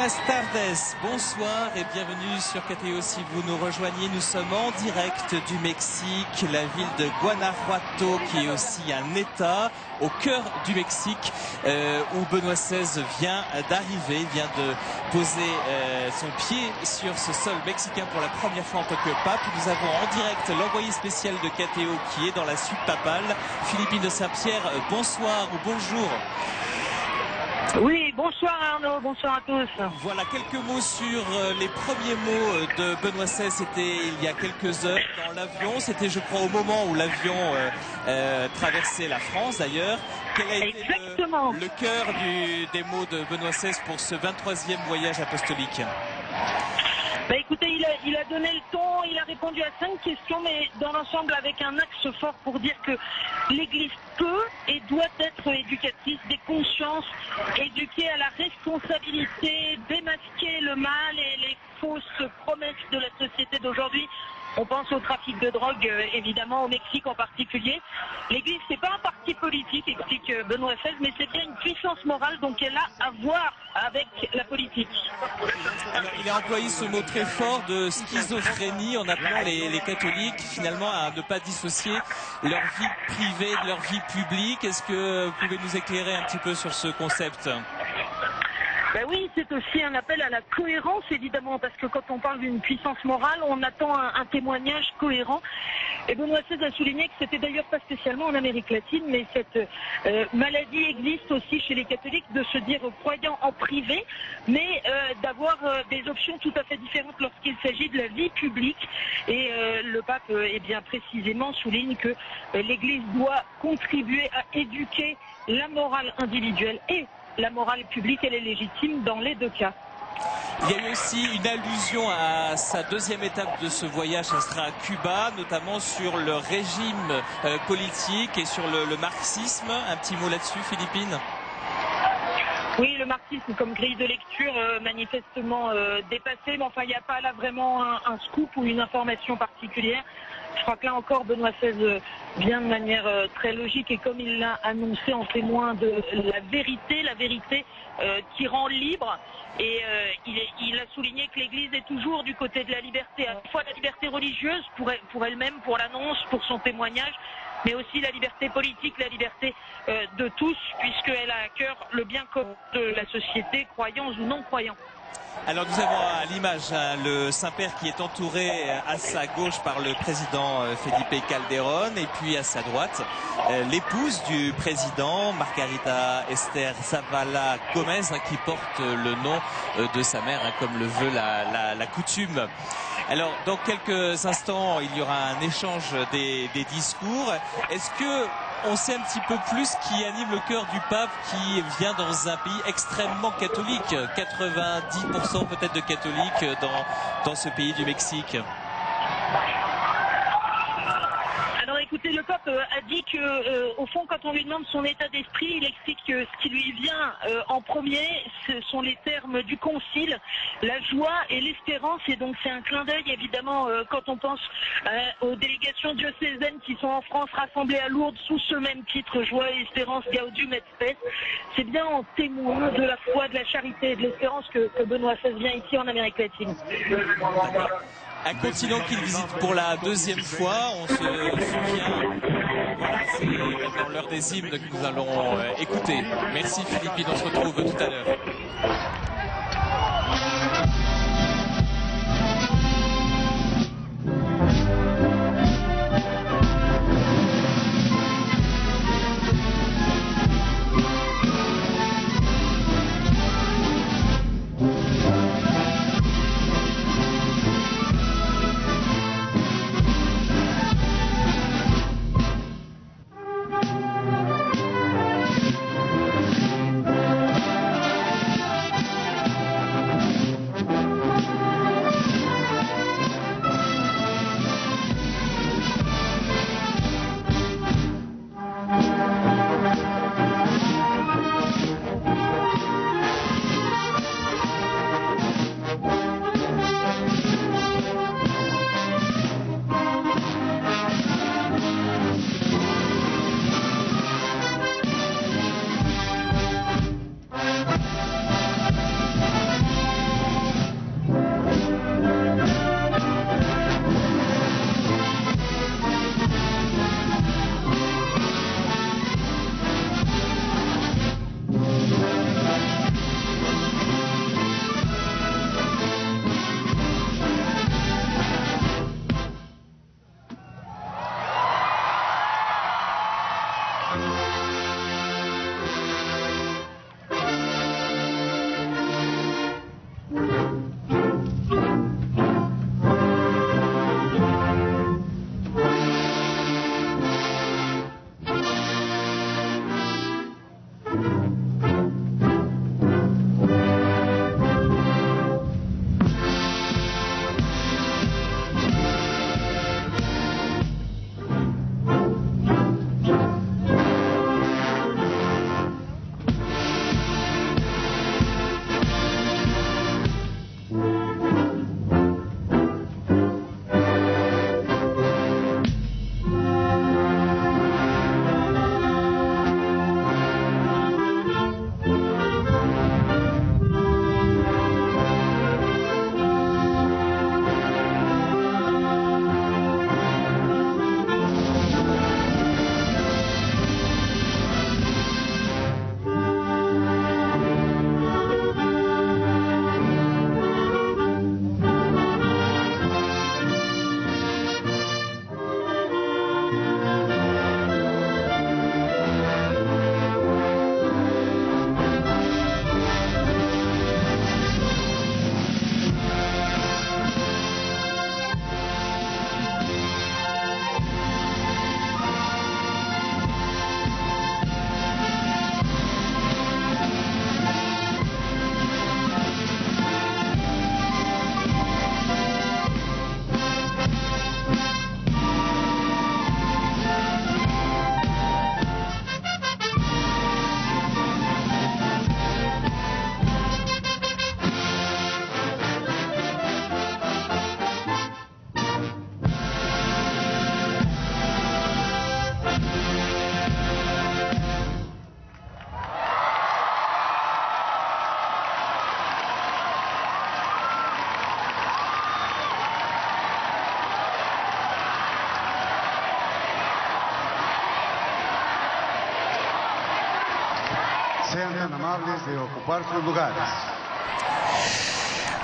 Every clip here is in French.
Buenas tardes, bonsoir et bienvenue sur KTO. Si vous nous rejoignez, nous sommes en direct du Mexique, la ville de Guanajuato qui est aussi un État au cœur du Mexique où Benoît XVI vient d'arriver, vient de poser son pied sur ce sol mexicain pour la première fois en tant que pape. Nous avons en direct l'envoyé spécial de KTO qui est dans la suite papale, Philippine de Saint-Pierre. Bonsoir ou bonjour. Oui, bonsoir Arnaud, bonsoir à tous. Voilà, quelques mots sur les premiers mots de Benoît XVI. C'était il y a quelques heures dans l'avion. C'était, je crois, au moment où l'avion traversait la France d'ailleurs. Quel a été le cœur des mots de Benoît XVI pour ce 23e voyage apostolique? Bah écoutez, il a donné le ton, il a répondu à 5 questions, mais dans l'ensemble avec un axe fort pour dire que l'Église peut et doit être éducatrice des consciences, éduquer à la responsabilité, démasquer le mal et les fausses promesses de la société d'aujourd'hui. On pense au trafic de drogue, évidemment, au Mexique en particulier. L'Église, c'est pas un parti politique, explique Benoît XVI, mais c'est bien une puissance morale, donc elle a à voir avec la politique. Alors, il a employé ce mot très fort de schizophrénie en appelant les catholiques finalement à ne pas dissocier leur vie privée de leur vie publique. Est-ce que vous pouvez nous éclairer un petit peu sur ce concept ? Ben oui, c'est aussi un appel à la cohérence, évidemment, parce que quand on parle d'une puissance morale, on attend un témoignage cohérent. Et Benoît XVI a souligné que c'était d'ailleurs pas spécialement en Amérique latine, mais cette maladie existe aussi chez les catholiques de se dire croyants en privé, mais d'avoir des options tout à fait différentes lorsqu'il s'agit de la vie publique. Et le pape, eh bien précisément, souligne que l'Église doit contribuer à éduquer la morale individuelle et la morale publique, elle est légitime dans les deux cas. Il y a eu aussi une allusion à sa deuxième étape de ce voyage, ça sera à Cuba, notamment sur le régime politique et sur le marxisme. Un petit mot là-dessus, Philippine ? Oui, le marxisme comme grille de lecture manifestement dépassé, mais enfin il n'y a pas là vraiment un scoop ou une information particulière. Je crois que là encore Benoît XVI vient de manière très logique et comme il l'a annoncé en témoin de la vérité qui rend libre. Et il a souligné que l'Église est toujours du côté de la liberté, à la fois la liberté religieuse pour elle-même, pour l'annonce, pour son témoignage, mais aussi la liberté politique, la liberté de tous, puisqu'elle a à cœur le bien commun de la société, croyants ou non croyants. Alors nous avons à l'image le Saint-Père qui est entouré à sa gauche par le président Felipe Calderón et puis à sa droite l'épouse du président Margarita Esther Zavala Gómez qui porte le nom de sa mère comme le veut la coutume. Alors dans quelques instants il y aura un échange des discours. Est-ce que on sait un petit peu plus ce qui anime le cœur du pape qui vient dans un pays extrêmement catholique, 90% peut-être de catholiques dans ce pays du Mexique? Alors écoutez, le pape a dit que, au fond, quand on lui demande son état d'esprit, il explique que ce qui lui vient en premier, ce sont les termes du concile, la joie et l'espérance. Et donc c'est un clin d'œil, évidemment, quand on pense aux délégations diocésaines qui sont en France rassemblées à Lourdes sous ce même titre, joie et espérance, Gaudium et Spes. C'est bien en témoin de la foi, de la charité et de l'espérance que Benoît XVI vient ici en Amérique latine. Un continent qu'il visite pour la deuxième fois, on se souvient, voilà, c'est maintenant l'heure des hymnes que nous allons écouter. Merci Philippine, on se retrouve tout à l'heure.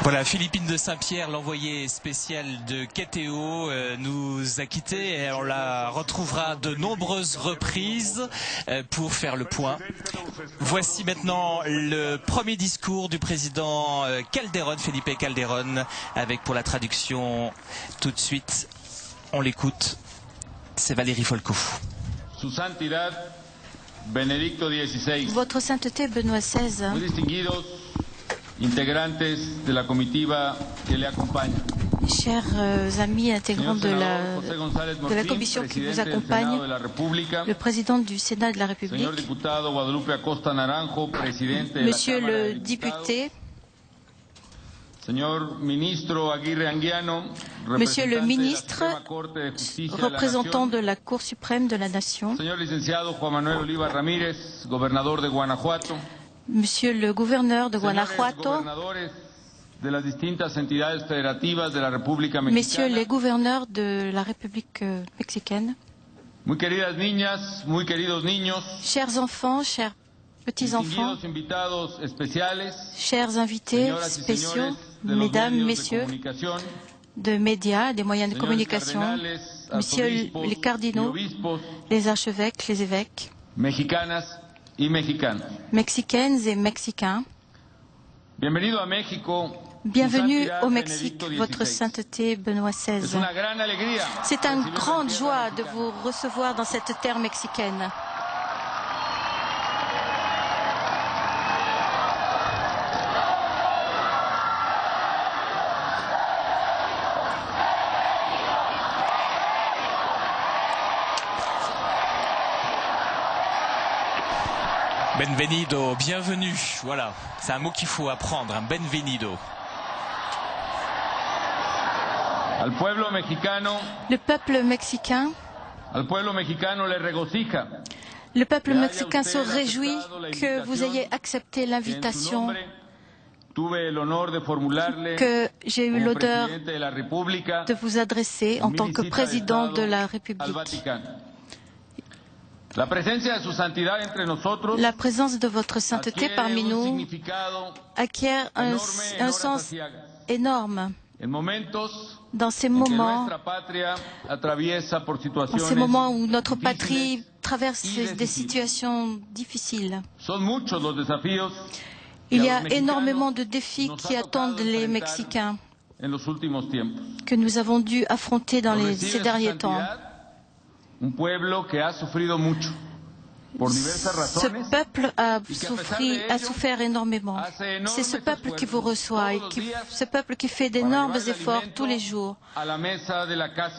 Voilà, Philippine de Saint-Pierre, l'envoyé spécial de KTO, nous a quittés et on la retrouvera de nombreuses reprises pour faire le point. Voici maintenant le premier discours du président Calderón, Felipe Calderón, avec pour la traduction tout de suite, on l'écoute, c'est Valérie Folco. Su Santidad Benedicto XVI. Votre Sainteté Benoît XVI. Muy distinguidos integrantes de la comitiva que le acompaña. Chers amis intégrants de la commission qui vous accompagne, le président du Sénat de la République, monsieur le député, monsieur le ministre, représentant de la Cour suprême de la Nation, monsieur le gouverneur de Guanajuato, messieurs les gouverneurs de la République mexicaine, chers enfants, chers petits-enfants, chers invités spéciaux, mesdames, messieurs, de médias, des moyens de communication, messieurs les cardinaux, les archevêques, les évêques, mexicaines et mexicains, bienvenue au Mexique, votre sainteté Benoît XVI. C'est une grande joie de vous recevoir dans cette terre mexicaine. Benvenido, bienvenue, voilà, c'est un mot qu'il faut apprendre, un benvenido. Le peuple mexicain se réjouit que vous ayez accepté l'invitation que j'ai eu l'honneur de vous adresser en tant que président de la République. La présence de votre sainteté parmi nous acquiert un sens énorme dans ces moments où notre patrie traverse des situations difficiles. Il y a énormément de défis qui attendent les Mexicains que nous avons dû affronter dans ces derniers temps. Ce peuple a souffert énormément. C'est ce peuple qui vous reçoit et ce peuple qui fait d'énormes efforts tous les jours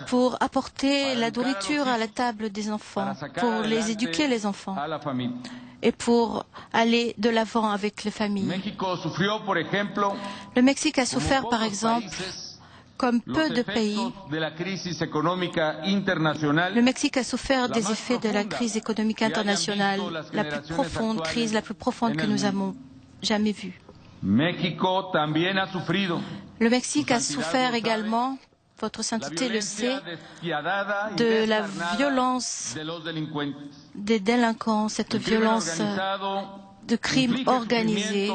pour apporter la nourriture à la table des enfants, pour les éduquer les enfants et pour aller de l'avant avec les familles. Le Mexique a souffert, par exemple, comme peu de pays. Le Mexique a souffert des effets de la crise économique internationale, la plus profonde crise, la plus profonde que nous avons jamais vue. Le Mexique a souffert également, votre sainteté le sait, de la violence des délinquants, cette violence de crimes organisés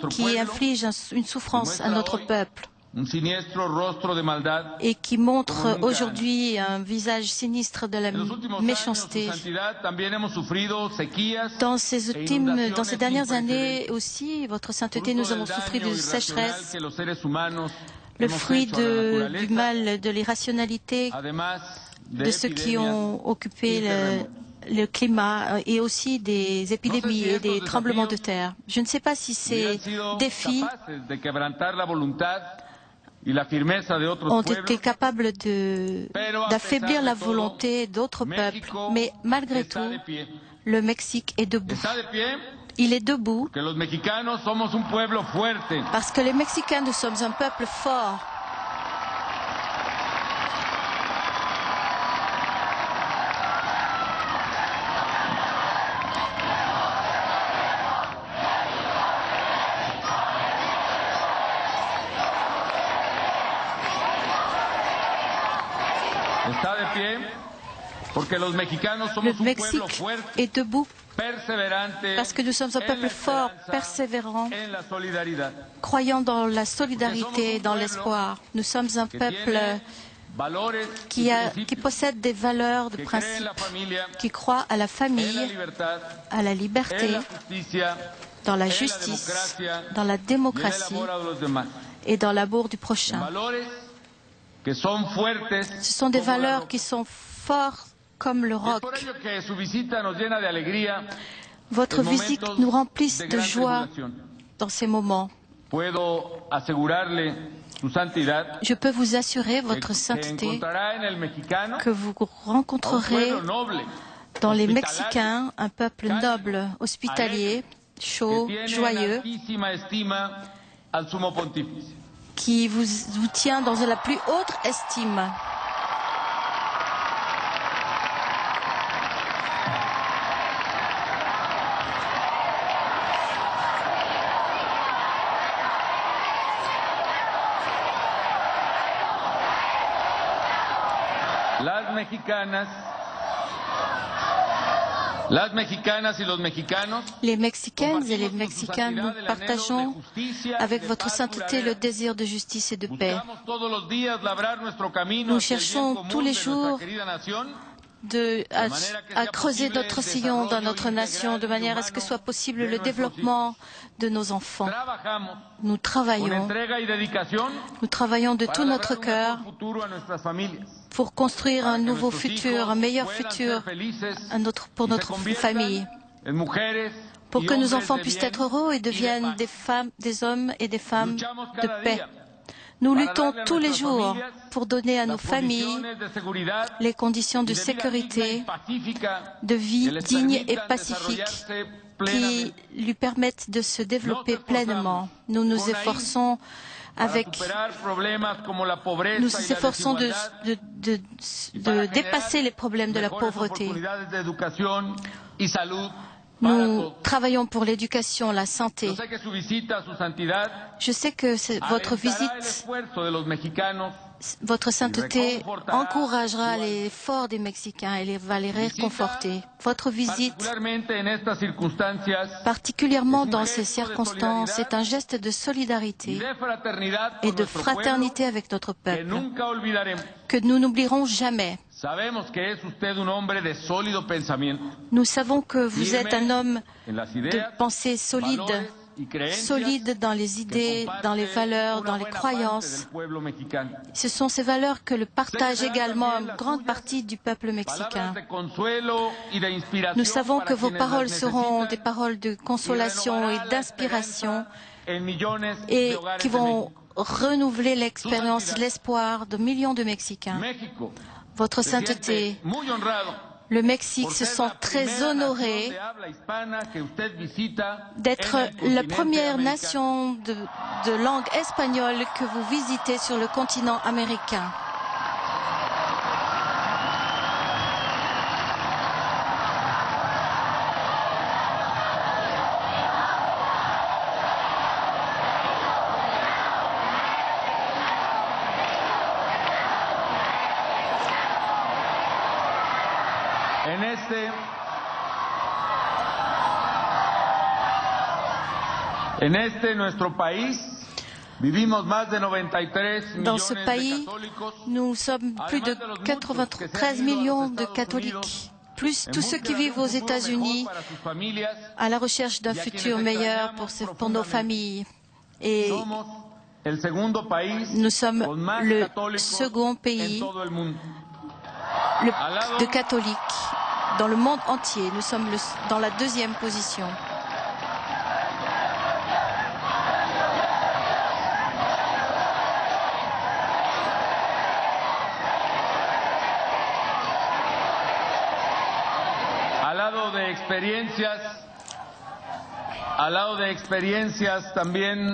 qui inflige une souffrance à notre peuple et qui montre aujourd'hui un visage sinistre de la méchanceté. Dans ces dernières années aussi, votre sainteté, nous avons souffert de sécheresse, le fruit du mal, de l'irrationalité de ceux qui ont occupé le climat et aussi des épidémies et des tremblements de terre. Je ne sais pas si ces défis ont été capables d'affaiblir la volonté d'autres peuples, mais malgré tout, le Mexique est debout. Il est debout parce que les Mexicains, nous sommes un peuple fort. Le Mexique est debout parce que nous sommes un peuple fort, persévérant, croyant dans la solidarité et dans l'espoir. Nous sommes un peuple qui possède des valeurs, des principes, qui croit à la famille, à la liberté, dans la justice, dans la démocratie et dans l'amour du prochain. Ce sont des valeurs qui sont fortes comme le roc. Votre visite nous remplit de joie dans ces moments. Je peux vous assurer, votre sainteté, que vous rencontrerez dans les Mexicains un peuple noble, hospitalier, chaud, joyeux, qui vous tient dans la plus haute estime. Les Mexicaines et les Mexicains, nous partageons avec votre sainteté le désir de justice et de paix. Nous cherchons tous les jours à creuser notre sillon dans notre nation de manière à ce que soit possible le développement de nos enfants. Nous travaillons de tout notre cœur pour construire un nouveau futur, un meilleur futur pour notre famille, pour que nos enfants puissent être heureux et deviennent des hommes et des femmes de paix. Nous luttons tous les jours pour donner à nos familles les conditions de sécurité, de vie digne et pacifique qui lui permettent de se développer pleinement. Nous nous efforçons de dépasser les problèmes de la pauvreté. Nous travaillons pour l'éducation, la santé. Je sais que votre visite, votre sainteté encouragera l'effort des Mexicains et va les réconforter. Votre visite, particulièrement dans ces circonstances, est un geste de solidarité et de fraternité avec notre peuple que nous n'oublierons jamais. Nous savons que vous êtes un homme de pensée solide dans les idées, dans les valeurs, dans les croyances. Ce sont ces valeurs que le partage également une grande partie du peuple mexicain. Nous savons que vos paroles seront des paroles de consolation et d'inspiration et qui vont renouveler l'expérience, l'espoir de millions de Mexicains. Votre sainteté, le Mexique se sent très honoré d'être la première nation de langue espagnole que vous visitez sur le continent américain. Dans ce pays, nous sommes plus de 93 millions de catholiques, plus tous ceux qui vivent aux États-Unis à la recherche d'un futur meilleur pour nos familles. Et nous sommes le second pays de catholiques dans le monde entier. Nous sommes dans la deuxième position.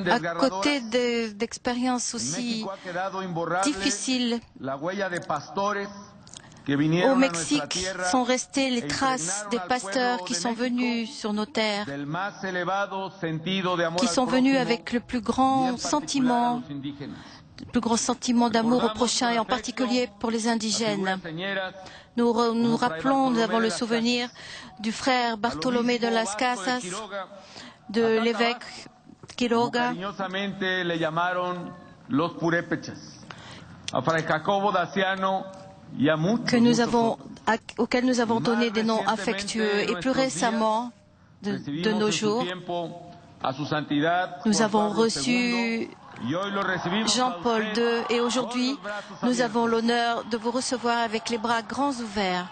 À côté d'expériences aussi difficiles, au Mexique sont restées les traces des pasteurs qui sont venus sur nos terres, qui sont venus avec le plus grand sentiment plus grand sentiment d'amour au prochain et en particulier pour les indigènes. Nous rappelons, nous avons le souvenir du frère Bartolomé de las Casas, de l'évêque Quiroga, auxquels nous avons donné des noms affectueux. Et plus récemment, de nos jours, nous avons reçu Jean-Paul II et aujourd'hui, nous avons l'honneur de vous recevoir avec les bras grands ouverts.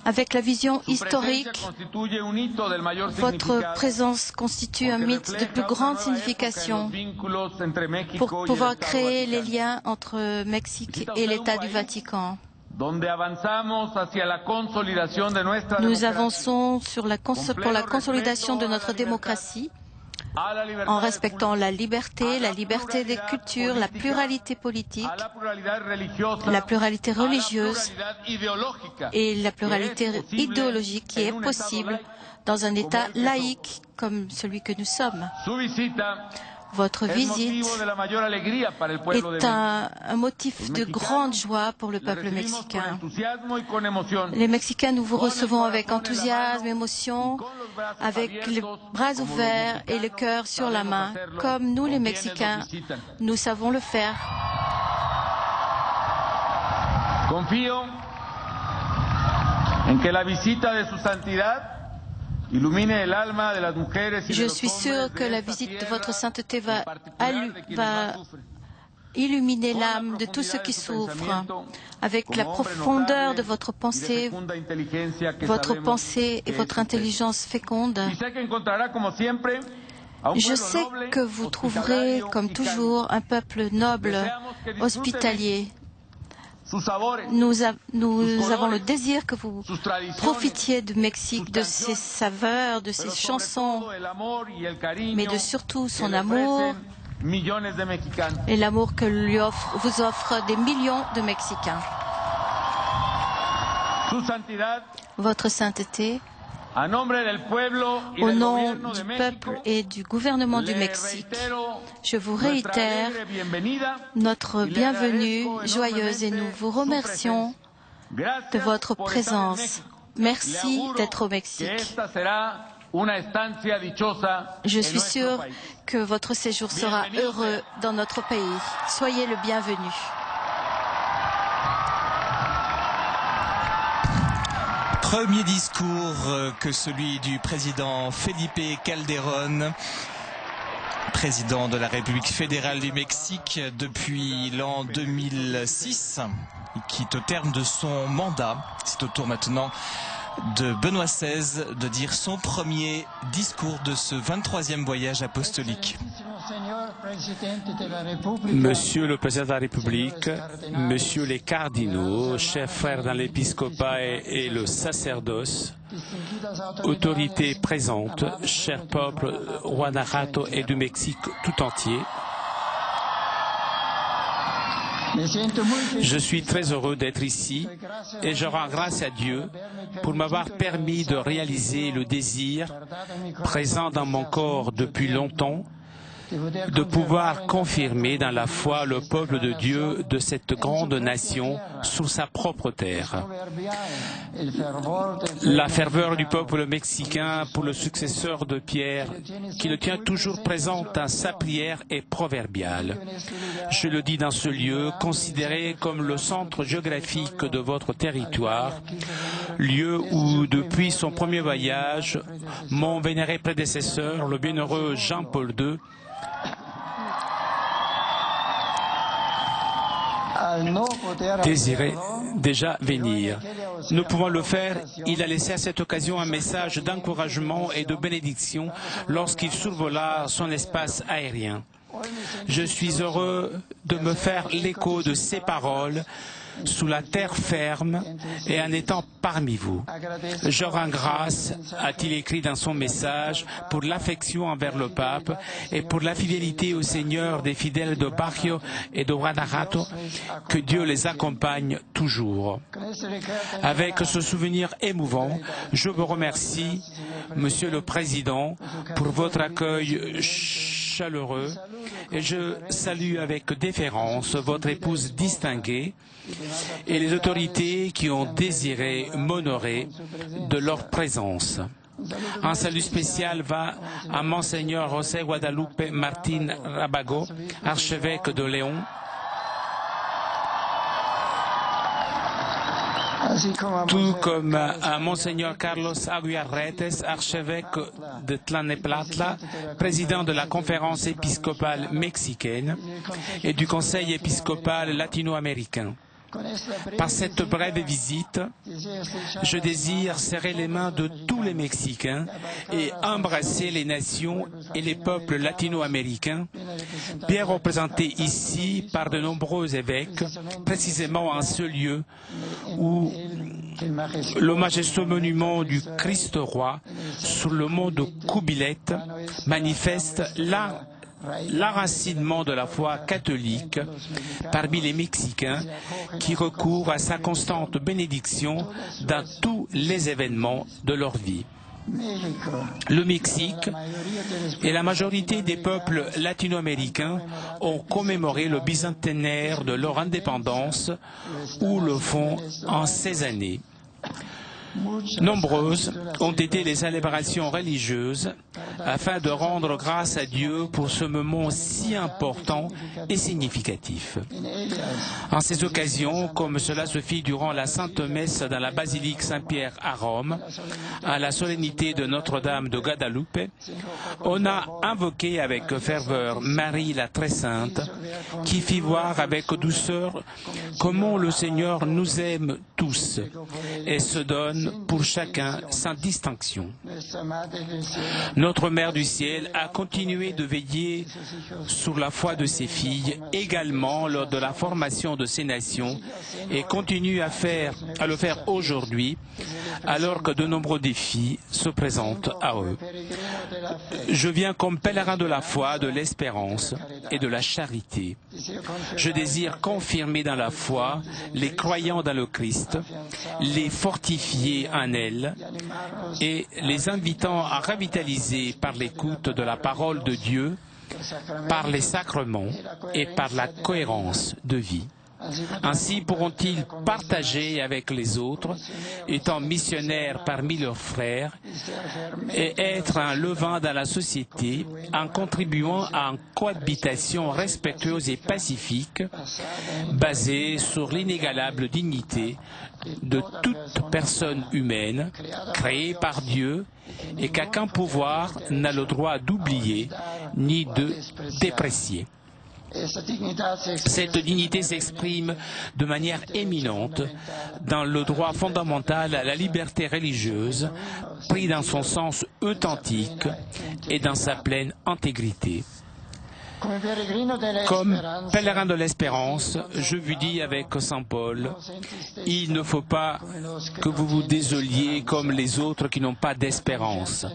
Avec la vision historique, votre présence constitue un mythe de plus grande signification pour pouvoir créer les liens entre Mexique et l'État du Vatican. Nous avançons pour la consolidation de notre démocratie en respectant la liberté des cultures, la pluralité politique, la pluralité religieuse et la pluralité idéologique qui est possible dans un État laïque comme celui que nous sommes. Votre visite est un motif de grande joie pour le peuple mexicain. Les Mexicains, nous vous recevons avec enthousiasme, émotion, avec les bras ouverts et le cœur sur la main, comme nous les Mexicains, nous savons le faire. Confío en que la visita de su santidad je suis sûr que la visite de votre sainteté va illuminer l'âme de tous ceux qui souffrent avec la profondeur de votre pensée et votre intelligence féconde. Je sais que vous trouverez, comme toujours, un peuple noble, hospitalier. Nous avons le désir que vous profitiez du Mexique, de ses saveurs, de ses chansons, mais de surtout son amour et l'amour que vous offrent des millions de Mexicains. Votre sainteté, au nom du peuple et du gouvernement du Mexique, je vous réitère notre bienvenue joyeuse et nous vous remercions de votre présence. Merci d'être au Mexique. Je suis sûr que votre séjour sera heureux dans notre pays. Soyez le bienvenu. Premier discours que celui du président Felipe Calderón, président de la République fédérale du Mexique depuis l'an 2006, qui est au terme de son mandat. C'est au tour maintenant de Benoît XVI de dire son premier discours de ce 23e voyage apostolique. Monsieur le Président de la République, Messieurs les cardinaux, chers frères dans l'épiscopat et le sacerdoce, autorités présentes, chers peuples Guanajuato et du Mexique tout entier, je suis très heureux d'être ici et je rends grâce à Dieu pour m'avoir permis de réaliser le désir présent dans mon corps depuis longtemps de pouvoir confirmer dans la foi le peuple de Dieu de cette grande nation sur sa propre terre. La ferveur du peuple mexicain pour le successeur de Pierre, qui le tient toujours présent dans sa prière, est proverbiale. Je le dis dans ce lieu, considéré comme le centre géographique de votre territoire, lieu où, depuis son premier voyage, mon vénéré prédécesseur, le bienheureux Jean-Paul II, désirait déjà venir. Nous pouvons le faire. Il a laissé à cette occasion un message d'encouragement et de bénédiction lorsqu'il survola son espace aérien. Je suis heureux de me faire l'écho de ces paroles sous la terre ferme et en étant parmi vous. Je rends grâce, a-t-il écrit dans son message, pour l'affection envers le pape et pour la fidélité au Seigneur des fidèles de Bacchio et de Guanajuato, que Dieu les accompagne toujours. Avec ce souvenir émouvant, je vous remercie, Monsieur le Président, pour votre accueil chaleureux et je salue avec déférence votre épouse distinguée et les autorités qui ont désiré m'honorer de leur présence. Un salut spécial va à Monseigneur José Guadalupe Martín Rabago, archevêque de Léon, tout comme à Monseigneur Carlos Aguiarretes, archevêque de Tlanepantla, président de la conférence épiscopale mexicaine et du Conseil épiscopal latino-américain. Par cette brève visite, je désire serrer les mains de tous les Mexicains et embrasser les nations et les peuples latino-américains, bien représentés ici par de nombreux évêques, précisément en ce lieu où le majestueux monument du Christ roi sur le mont de Cubilete manifeste l'enracinement de la foi catholique parmi les Mexicains qui recourent à sa constante bénédiction dans tous les événements de leur vie. Le Mexique et la majorité des peuples latino-américains ont commémoré le bicentenaire de leur indépendance ou le font en ces années. Nombreuses ont été les célébrations religieuses afin de rendre grâce à Dieu pour ce moment si important et significatif. En ces occasions, comme cela se fit durant la Sainte Messe dans la basilique Saint-Pierre à Rome, à la solennité de Notre-Dame de Guadalupe, on a invoqué avec ferveur Marie la Très Sainte, qui fit voir avec douceur comment le Seigneur nous aime tous et se donne pour chacun sans distinction. Notre Mère du Ciel a continué de veiller sur la foi de ses filles également lors de la formation de ces nations et continue à le faire aujourd'hui alors que de nombreux défis se présentent à eux. Je viens comme pèlerin de la foi, de l'espérance et de la charité. Je désire confirmer dans la foi les croyants dans le Christ, les fortifier en elle et les invitant à revitaliser par l'écoute de la parole de Dieu, par les sacrements et par la cohérence de vie. Ainsi pourront-ils partager avec les autres, étant missionnaires parmi leurs frères, et être un levain dans la société en contribuant à une cohabitation respectueuse et pacifique, basée sur l'inégalable dignité de toute personne humaine, créée par Dieu, et qu'aucun pouvoir n'a le droit d'oublier ni de déprécier. Cette dignité s'exprime de manière éminente dans le droit fondamental à la liberté religieuse, pris dans son sens authentique et dans sa pleine intégrité. Comme pèlerin de l'espérance, je vous dis avec Saint Paul, il ne faut pas que vous vous désoliez comme les autres qui n'ont pas d'espérance.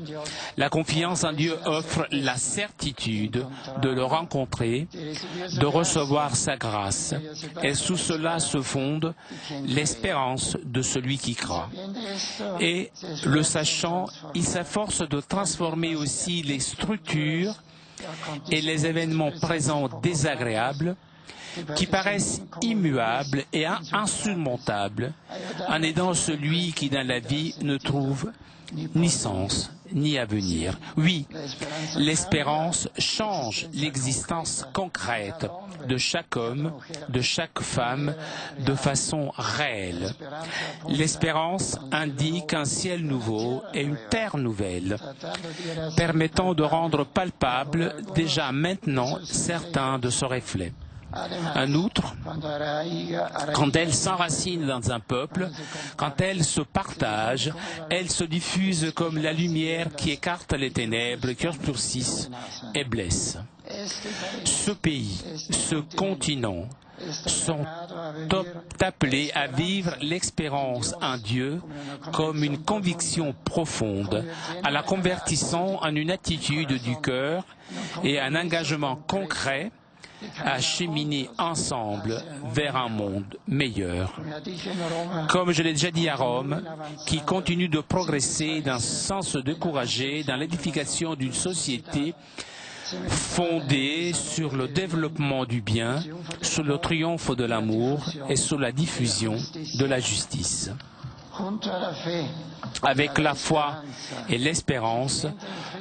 La confiance en Dieu offre la certitude de le rencontrer, de recevoir sa grâce, et sous cela se fonde l'espérance de celui qui croit. Et le sachant, il s'efforce de transformer aussi les structures et les événements présents désagréables qui paraissent immuables et insurmontables en aidant celui qui dans la vie ne trouve ni sens ni avenir. Oui, l'espérance change l'existence concrète de chaque homme, de chaque femme, de façon réelle. L'espérance indique un ciel nouveau et une terre nouvelle, permettant de rendre palpable déjà maintenant certains de ce reflet. En outre, quand elle s'enracine dans un peuple, quand elle se partage, elle se diffuse comme la lumière qui écarte les ténèbres, qui obscurcissent et blessent. Ce pays, ce continent, sont appelés à vivre l'espérance en Dieu comme une conviction profonde, à la convertissant en une attitude du cœur et un engagement concret à cheminer ensemble vers un monde meilleur. Comme je l'ai déjà dit à Rome, qui continue de progresser sans se décourager dans l'édification d'une société fondée sur le développement du bien, sur le triomphe de l'amour et sur la diffusion de la justice. Avec la foi et l'espérance,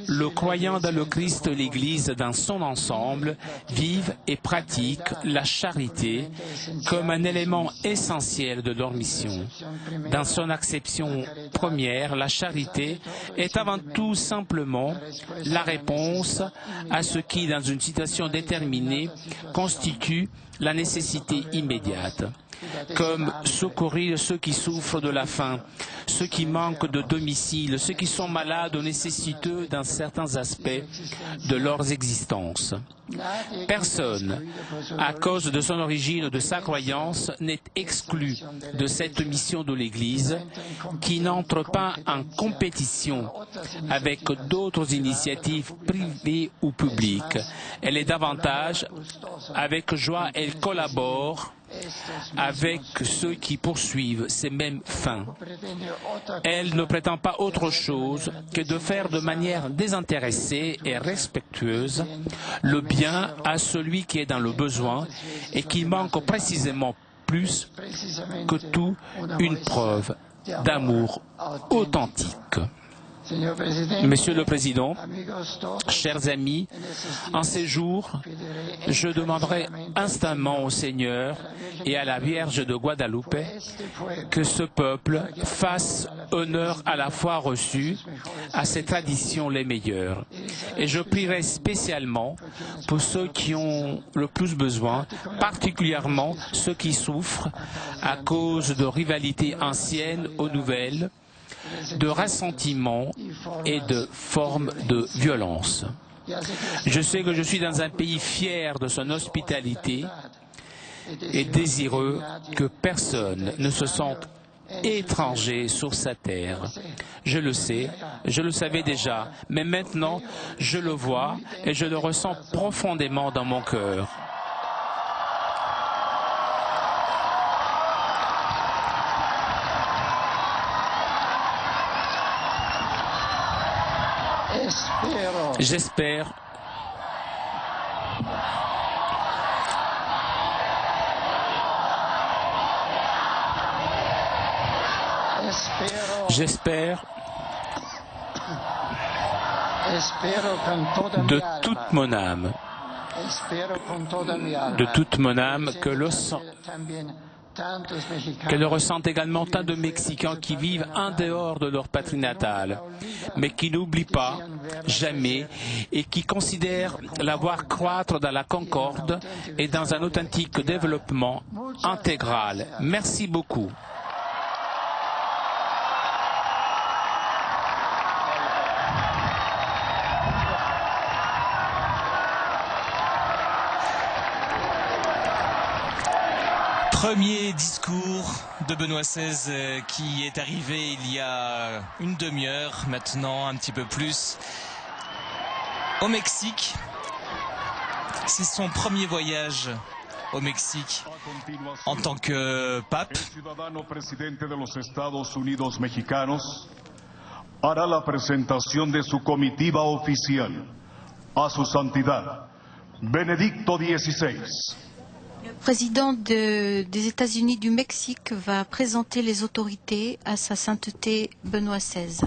le croyant dans le Christ, l'Église dans son ensemble, vive et pratique la charité comme un élément essentiel de leur mission. Dans son acception première, la charité est avant tout simplement la réponse à ce qui, dans une situation déterminée, constitue la nécessité immédiate, comme secourir ceux qui souffrent de la faim, ceux qui manquent de domicile, ceux qui sont malades ou nécessiteux dans certains aspects de leurs existences. Personne, à cause de son origine ou de sa croyance, n'est exclu de cette mission de l'Église qui n'entre pas en compétition avec d'autres initiatives privées ou publiques. Elle est davantage, avec joie, elle collabore avec ceux qui poursuivent ces mêmes fins. Elle ne prétend pas autre chose que de faire de manière désintéressée et respectueuse le bien à celui qui est dans le besoin et qui manque précisément plus que tout une preuve d'amour authentique. Monsieur le Président, chers amis, en ces jours, je demanderai instamment au Seigneur et à la Vierge de Guadalupe que ce peuple fasse honneur à la foi reçue, à ses traditions les meilleures. Et je prierai spécialement pour ceux qui ont le plus besoin, particulièrement ceux qui souffrent à cause de rivalités anciennes aux nouvelles, de ressentiment et de formes de violence. Je sais que je suis dans un pays fier de son hospitalité et désireux que personne ne se sente étranger sur sa terre. Je le sais, je le savais déjà, mais maintenant je le vois et je le ressens profondément dans mon cœur. J'espère de toute mon âme, que le ressentent également tant de Mexicains qui vivent en dehors de leur patrie natale, mais qui n'oublient pas jamais et qui considèrent la voir croître dans la concorde et dans un authentique développement intégral. Merci beaucoup. Premier discours de Benoît XVI qui est arrivé il y a une demi-heure, maintenant un petit peu plus, au Mexique. C'est son premier voyage au Mexique en tant que pape. Hará la presentación de su comitiva oficial a su santidad Benedicto XVI. Le président des États-Unis du Mexique va présenter les autorités à sa sainteté Benoît XVI.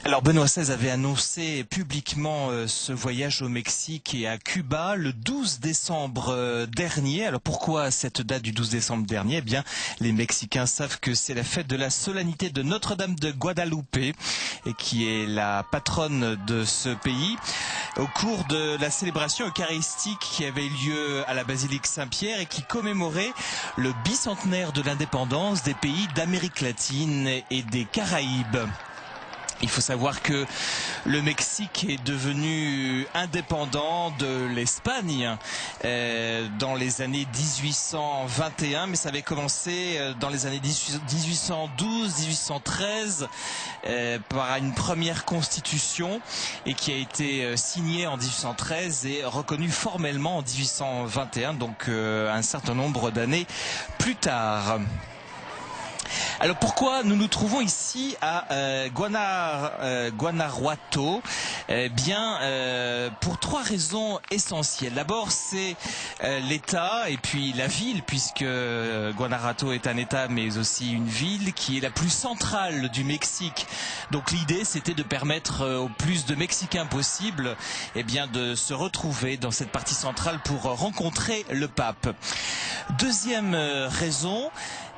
Alors Benoît XVI avait annoncé publiquement ce voyage au Mexique et à Cuba le 12 décembre dernier. Alors pourquoi cette date du 12 décembre dernier? Eh bien, les Mexicains savent que c'est la fête de la solennité de Notre-Dame de Guadalupe, et qui est la patronne de ce pays. Au cours de la célébration eucharistique qui avait lieu à la basilique Saint-Pierre et qui commémorait le bicentenaire de l'indépendance des pays d'Amérique latine et des Caraïbes. Il faut savoir que le Mexique est devenu indépendant de l'Espagne dans les années 1821, mais ça avait commencé dans les années 1812-1813 par une première constitution, et qui a été signée en 1813 et reconnue formellement en 1821, donc un certain nombre d'années plus tard. Alors pourquoi nous nous trouvons ici à Guanajuato? Eh bien, pour trois raisons essentielles. D'abord, c'est l'État et puis la ville, puisque Guanajuato est un État mais aussi une ville qui est la plus centrale du Mexique. Donc l'idée, c'était de permettre au plus de Mexicains possible, eh bien, de se retrouver dans cette partie centrale pour rencontrer le pape. Deuxième raison,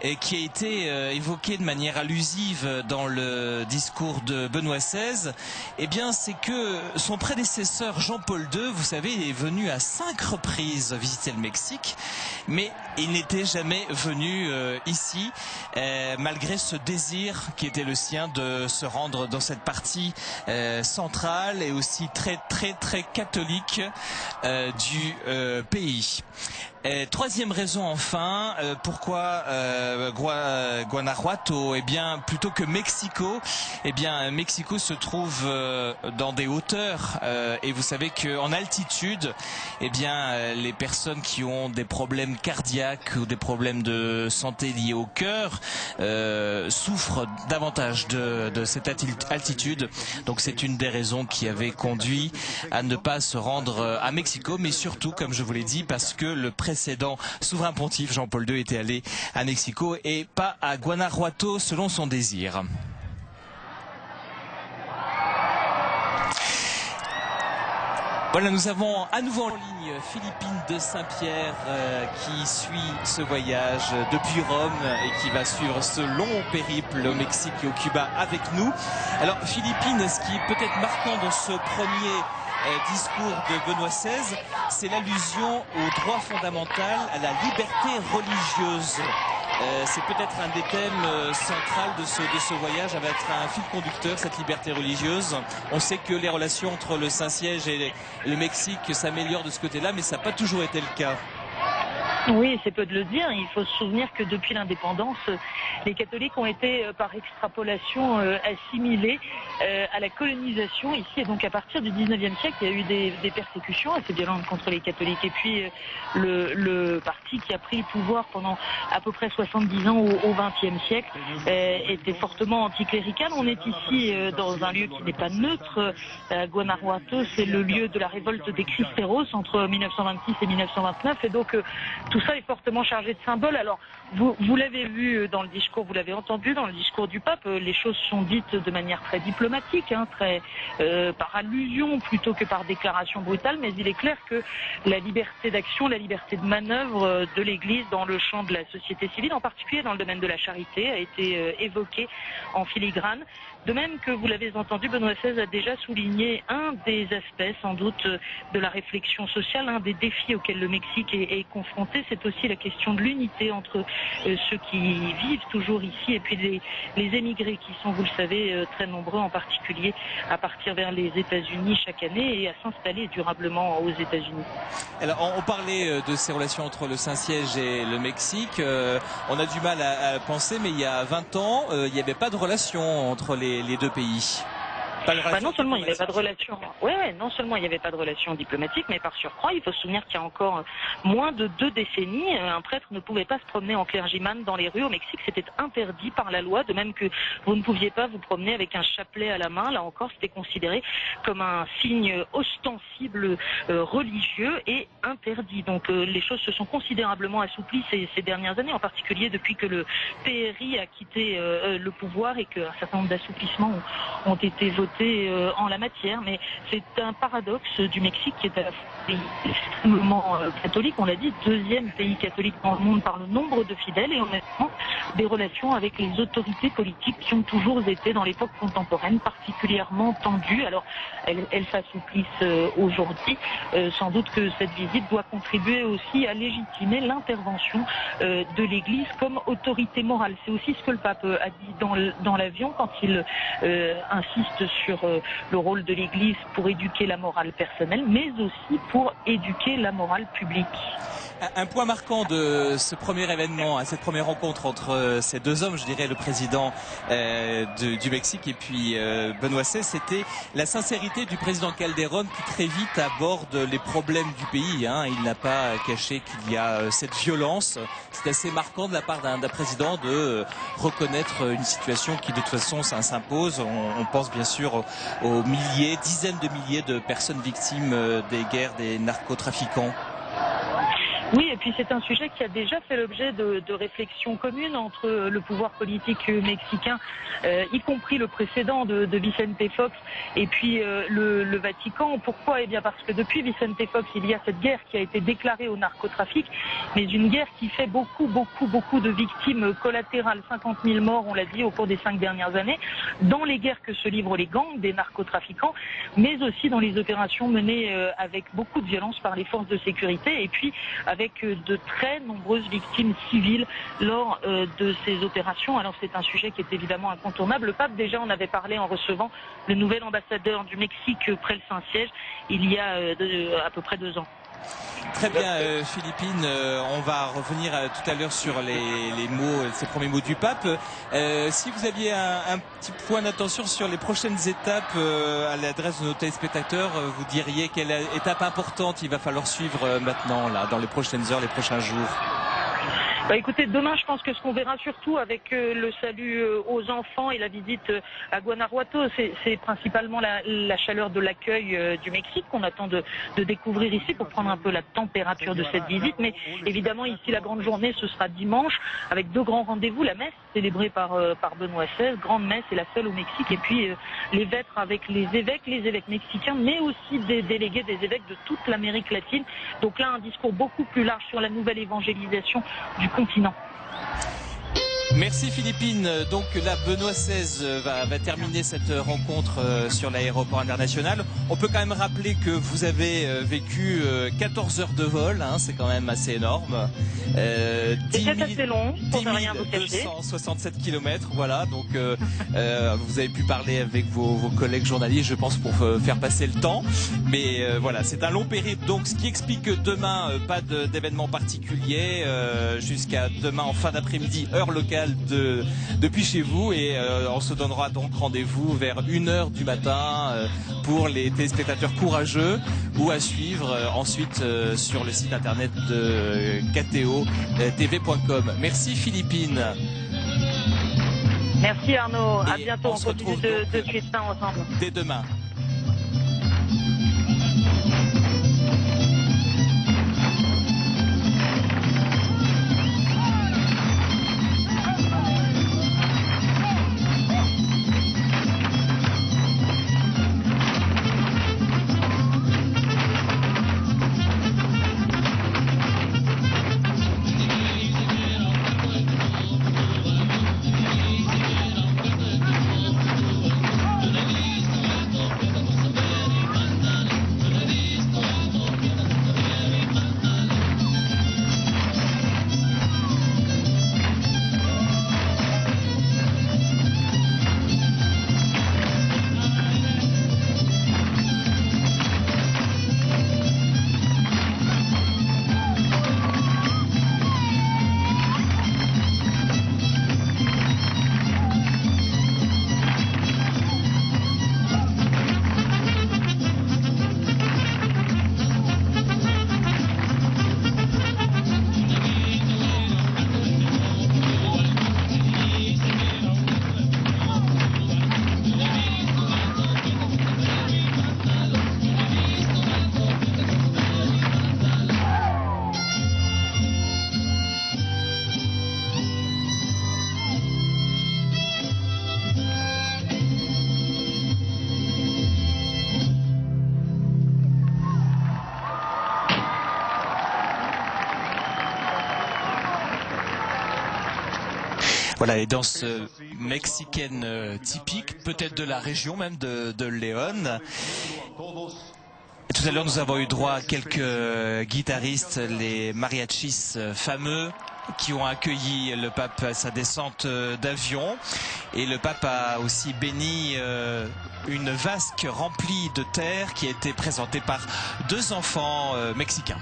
et qui a été évoqué de manière allusive dans le discours de Benoît XVI, eh bien, c'est que son prédécesseur Jean-Paul II, vous savez, est venu à 5 reprises visiter le Mexique, mais il n'était jamais venu ici, malgré ce désir qui était le sien de se rendre dans cette partie centrale et aussi très catholique du pays. Troisième raison enfin, pourquoi Guanajuato? Eh bien, plutôt que Mexico, eh bien, Mexico se trouve dans des hauteurs, et vous savez qu'en altitude, eh bien, les personnes qui ont des problèmes cardiaques ou des problèmes de santé liés au cœur souffrent davantage de cette altitude. Donc c'est une des raisons qui avait conduit à ne pas se rendre à Mexico, mais surtout, comme je vous l'ai dit, parce que le précédent souverain pontife Jean-Paul II était allé à Mexico et pas à Guanajuato selon son désir. Voilà, nous avons à nouveau en ligne Philippine de Saint-Pierre qui suit ce voyage depuis Rome et qui va suivre ce long périple au Mexique et au Cuba avec nous. Alors Philippine, ce qui est peut-être marquant dans ce premier discours de Benoît XVI, c'est l'allusion au droit fondamental, à la liberté religieuse. C'est peut-être un des thèmes centraux de ce voyage, va être un fil conducteur, cette liberté religieuse. On sait que les relations entre le Saint-Siège et le Mexique s'améliorent de ce côté-là, mais ça n'a pas toujours été le cas. Oui, c'est peu de le dire. Il faut se souvenir que depuis l'indépendance, les catholiques ont été par extrapolation assimilés à la colonisation ici. Et donc à partir du 19e siècle, il y a eu des persécutions assez violentes contre les catholiques. Et puis le parti qui a pris le pouvoir pendant à peu près 70 ans au 20e siècle était fortement anticlérical. On est ici dans un lieu qui n'est pas neutre. Guanajuato, c'est le lieu de la révolte des Cristeros entre 1926 et 1929. Et donc tout ça est fortement chargé de symboles. Alors, vous l'avez vu dans le discours, vous l'avez entendu dans le discours du pape, les choses sont dites de manière très diplomatique, très par allusion plutôt que par déclaration brutale, mais il est clair que la liberté d'action, la liberté de manœuvre de l'Église dans le champ de la société civile, en particulier dans le domaine de la charité, a été évoquée en filigrane. De même que vous l'avez entendu, Benoît XVI a déjà souligné un des aspects, sans doute, de la réflexion sociale, un des défis auxquels le Mexique est confronté, c'est aussi la question de l'unité entre ceux qui vivent toujours ici et puis les émigrés qui sont, vous le savez, très nombreux, en particulier à partir vers les États-Unis chaque année et à s'installer durablement aux États-Unis. Alors, on parlait de ces relations entre le Saint-Siège et le Mexique. On a du mal à penser, mais il y a 20 ans, il n'y avait pas de relation entre les deux pays. Non seulement il n'y avait pas de relation, non seulement il n'y avait pas de relation diplomatique, mais par surcroît, il faut se souvenir qu'il y a encore moins de 2 décennies, un prêtre ne pouvait pas se promener en clergyman dans les rues. Au Mexique, c'était interdit par la loi, de même que vous ne pouviez pas vous promener avec un chapelet à la main. Là encore, c'était considéré comme un signe ostensible religieux et interdit. Donc les choses se sont considérablement assouplies ces dernières années, en particulier depuis que le PRI a quitté le pouvoir et qu'un certain nombre d'assouplissements ont été votés autorité en la matière, mais c'est un paradoxe du Mexique qui est à la fois extrêmement catholique, on l'a dit, deuxième pays catholique dans le monde par le nombre de fidèles, et honnêtement des relations avec les autorités politiques qui ont toujours été dans l'époque contemporaine particulièrement tendues. Alors elles s'assouplissent aujourd'hui. Sans doute que cette visite doit contribuer aussi à légitimer l'intervention de l'Église comme autorité morale. C'est aussi ce que le pape a dit dans l'avion quand il insiste sur le rôle de l'Église pour éduquer la morale personnelle, mais aussi pour éduquer la morale publique. Un point marquant de ce premier événement, cette première rencontre entre ces deux hommes, je dirais le président du Mexique et puis Benoît XVI, c'était la sincérité du président Calderón qui très vite aborde les problèmes du pays. Il n'a pas caché qu'il y a cette violence. C'est assez marquant de la part d'un président de reconnaître une situation qui de toute façon s'impose. On pense bien sûr aux milliers, dizaines de milliers de personnes victimes des guerres des narcotrafiquants. Oui, et puis c'est un sujet qui a déjà fait l'objet de réflexions communes entre le pouvoir politique mexicain, y compris le précédent de Vicente Fox, et puis le Vatican. Pourquoi? Eh bien parce que depuis Vicente Fox, il y a cette guerre qui a été déclarée au narcotrafic, mais une guerre qui fait beaucoup de victimes collatérales, 50 000 morts, on l'a dit, au cours des 5 dernières années, dans les guerres que se livrent les gangs des narcotrafiquants, mais aussi dans les opérations menées avec beaucoup de violence par les forces de sécurité, et puis avec de très nombreuses victimes civiles lors de ces opérations. Alors c'est un sujet qui est évidemment incontournable. Le pape déjà en avait parlé en recevant le nouvel ambassadeur du Mexique près le Saint-Siège il y a à peu près 2 ans. Très bien, Philippine, on va revenir tout à l'heure sur les mots, ces premiers mots du pape. Si vous aviez un petit point d'attention sur les prochaines étapes à l'adresse de nos téléspectateurs, vous diriez quelle étape importante il va falloir suivre maintenant, là, dans les prochaines heures, les prochains jours? Écoutez, demain, je pense que ce qu'on verra surtout avec le salut aux enfants et la visite à Guanajuato, c'est principalement la chaleur de l'accueil du Mexique qu'on attend de découvrir ici pour prendre un peu la température de cette visite. Mais évidemment, ici, la grande journée, ce sera dimanche avec 2 grands rendez-vous. La messe célébrée par Benoît XVI, grande messe et la seule au Mexique. Et puis les vêpres avec les évêques mexicains, mais aussi des délégués des évêques de toute l'Amérique latine. Donc là, un discours beaucoup plus large sur la nouvelle évangélisation du continent. Merci Philippine. Donc là, Benoît XVI va terminer cette rencontre sur l'aéroport international. On peut quand même rappeler que vous avez vécu 14 heures de vol, c'est quand même assez énorme. C'est assez long, pour ne rien vous cacher. 267 km, voilà. Donc vous avez pu parler avec vos collègues journalistes, je pense, pour faire passer le temps. Mais voilà, c'est un long périple. Donc ce qui explique que demain, pas d'événement particulier jusqu'à demain en fin d'après-midi, heure locale. Depuis chez vous, et on se donnera donc rendez-vous vers 1h du matin pour les téléspectateurs courageux, ou à suivre ensuite sur le site internet de KTO-TV.com. Merci Philippine. Merci Arnaud, à bientôt, on continue de suivre ça ensemble. Dès demain. Voilà, et danse mexicaine typique, peut-être de la région même de Léon. Et tout à l'heure, nous avons eu droit à quelques guitaristes, les mariachis fameux, qui ont accueilli le pape à sa descente d'avion. Et le pape a aussi béni une vasque remplie de terre qui a été présentée par 2 enfants mexicains.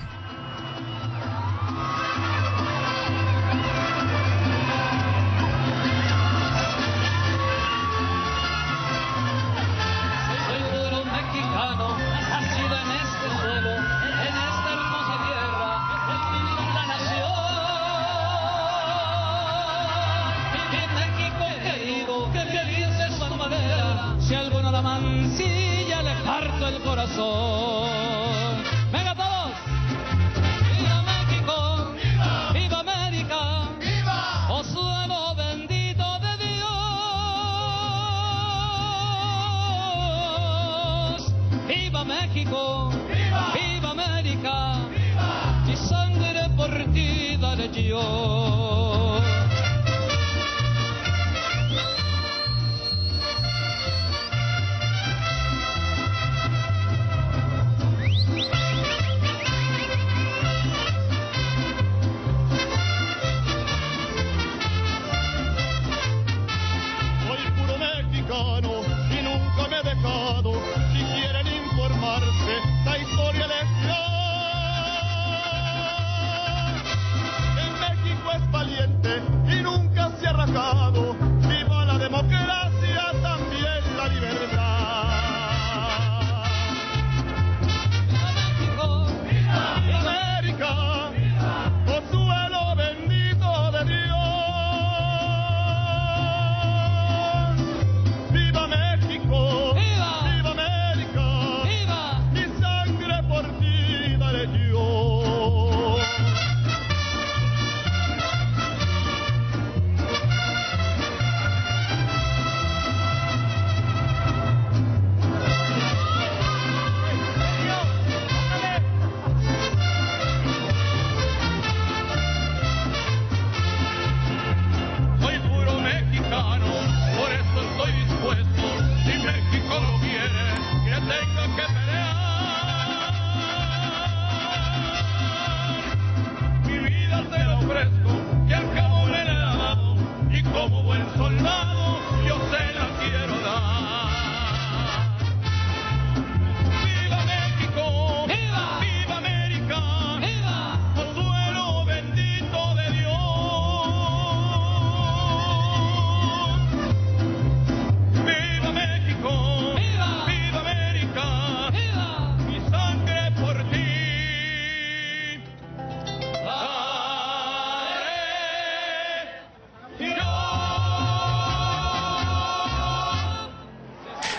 Si alguno la mancilla le parto el corazón. Venga todos. Viva México. Viva. Viva América. Viva. Oh suelo bendito de Dios. Viva México. Viva. Viva América. Viva. Mi sangre por ti daré yo. Y nunca me he dejado, si quieren informarse, la historia les dirá que México es valiente y nunca se ha rajado. Viva la democracia, también la libertad. Viva México, viva, viva América, viva, oh suelo bendito de Dios.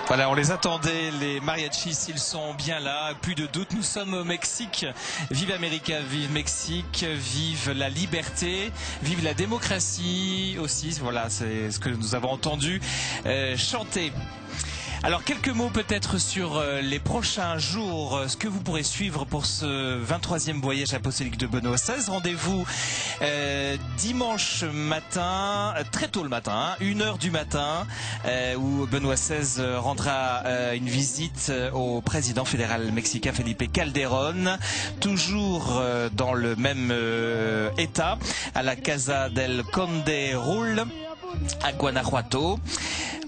Voilà, on les attendait, les mariachis, ils sont bien là, plus de doute, nous sommes au Mexique. Vive América, vive Mexique, vive la liberté, vive la démocratie aussi, voilà, c'est ce que nous avons entendu chanter. Alors quelques mots peut-être sur les prochains jours, ce que vous pourrez suivre pour ce 23e voyage apostolique de Benoît XVI. Rendez-vous dimanche matin, très tôt le matin, 1h du matin, où Benoît XVI rendra une visite au président fédéral mexicain Felipe Calderón, toujours dans le même état, à la Casa del Conde Rull, à Guanajuato.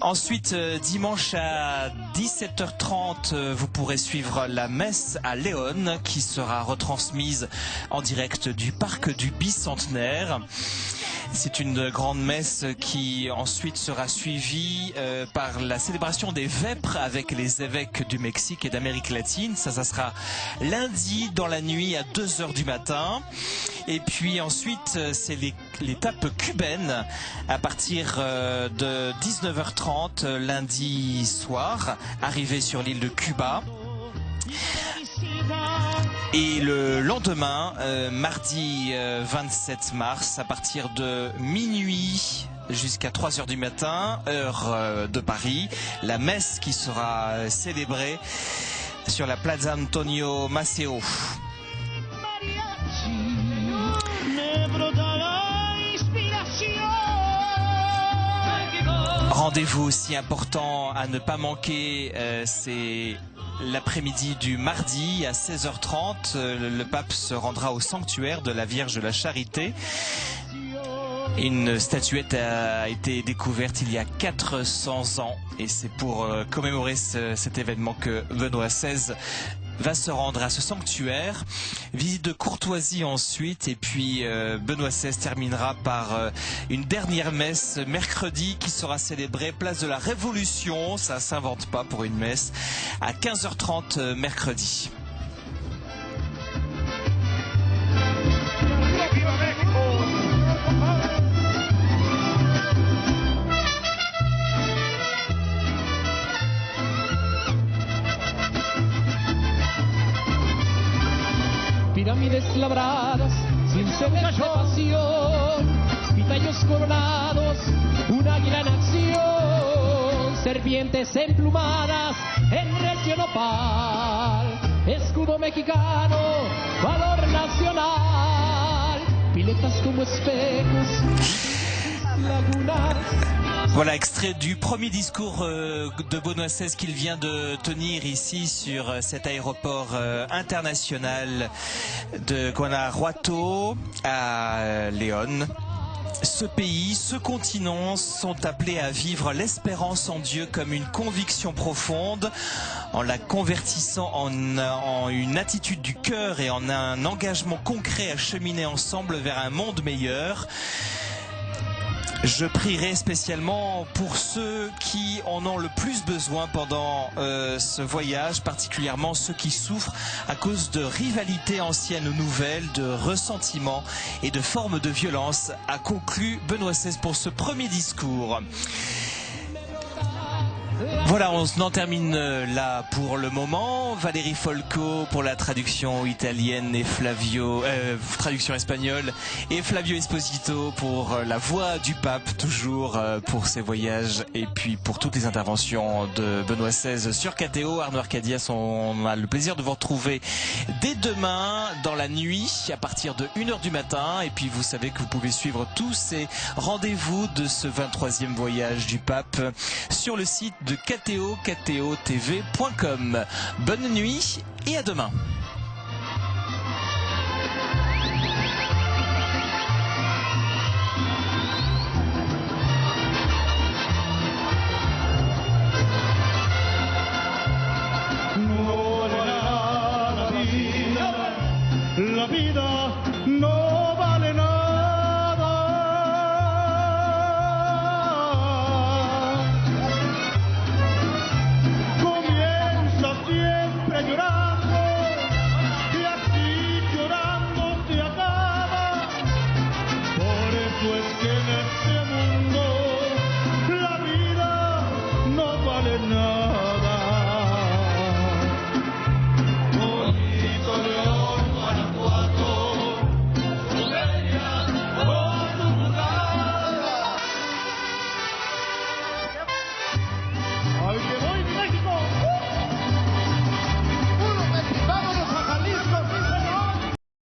Ensuite, dimanche à 17h30, vous pourrez suivre la messe à Léon qui sera retransmise en direct du parc du Bicentenaire. C'est une grande messe qui ensuite sera suivie par la célébration des vêpres avec les évêques du Mexique et d'Amérique latine. Ça sera lundi dans la nuit à 2h du matin. Et puis ensuite, c'est l'étape cubaine à partir de 19h30 lundi soir, arrivée sur l'île de Cuba. Et le lendemain, mardi 27 mars, à partir de minuit jusqu'à 3h du matin, heure de Paris, la messe qui sera célébrée sur la Plaza Antonio Maceo. rendez-vous aussi important à ne pas manquer, c'est l'après-midi du mardi à 16h30. Le pape se rendra au sanctuaire de la Vierge de la Charité. Une statuette a été découverte il y a 400 ans et c'est pour commémorer cet événement que Benoît XVI va se rendre à ce sanctuaire. Visite de courtoisie ensuite et puis Benoît XVI terminera par une dernière messe mercredi qui sera célébrée place de la Révolution, ça s'invente pas pour une messe, à 15h30 mercredi. Pirámides labradas, sin sedes de pasión, pitayos coronados, una águila en acción, serpientes emplumadas en recio nopal, escudo mexicano, valor nacional, piletas como espejos, lagunas. Voilà, extrait du premier discours de Benoît XVI qu'il vient de tenir ici sur cet aéroport international de Guanajuato à Léon. Ce pays, ce continent sont appelés à vivre l'espérance en Dieu comme une conviction profonde, en la convertissant en une attitude du cœur et en un engagement concret à cheminer ensemble vers un monde meilleur. Je prierai spécialement pour ceux qui en ont le plus besoin pendant ce voyage, particulièrement ceux qui souffrent à cause de rivalités anciennes ou nouvelles, de ressentiments et de formes de violence, a conclu Benoît XVI pour ce premier discours. Voilà, on en termine là pour le moment. Valérie Folco pour la traduction italienne et traduction espagnole, et Flavio Esposito pour la voix du pape, toujours pour ses voyages et puis pour toutes les interventions de Benoît XVI sur KTO. Arnaud Arcadias, on a le plaisir de vous retrouver dès demain dans la nuit à partir de 1h du matin. Et puis vous savez que vous pouvez suivre tous ces rendez-vous de ce 23e voyage du pape sur le site de KTO, ktotv.com. Bonne nuit et à demain. La vida no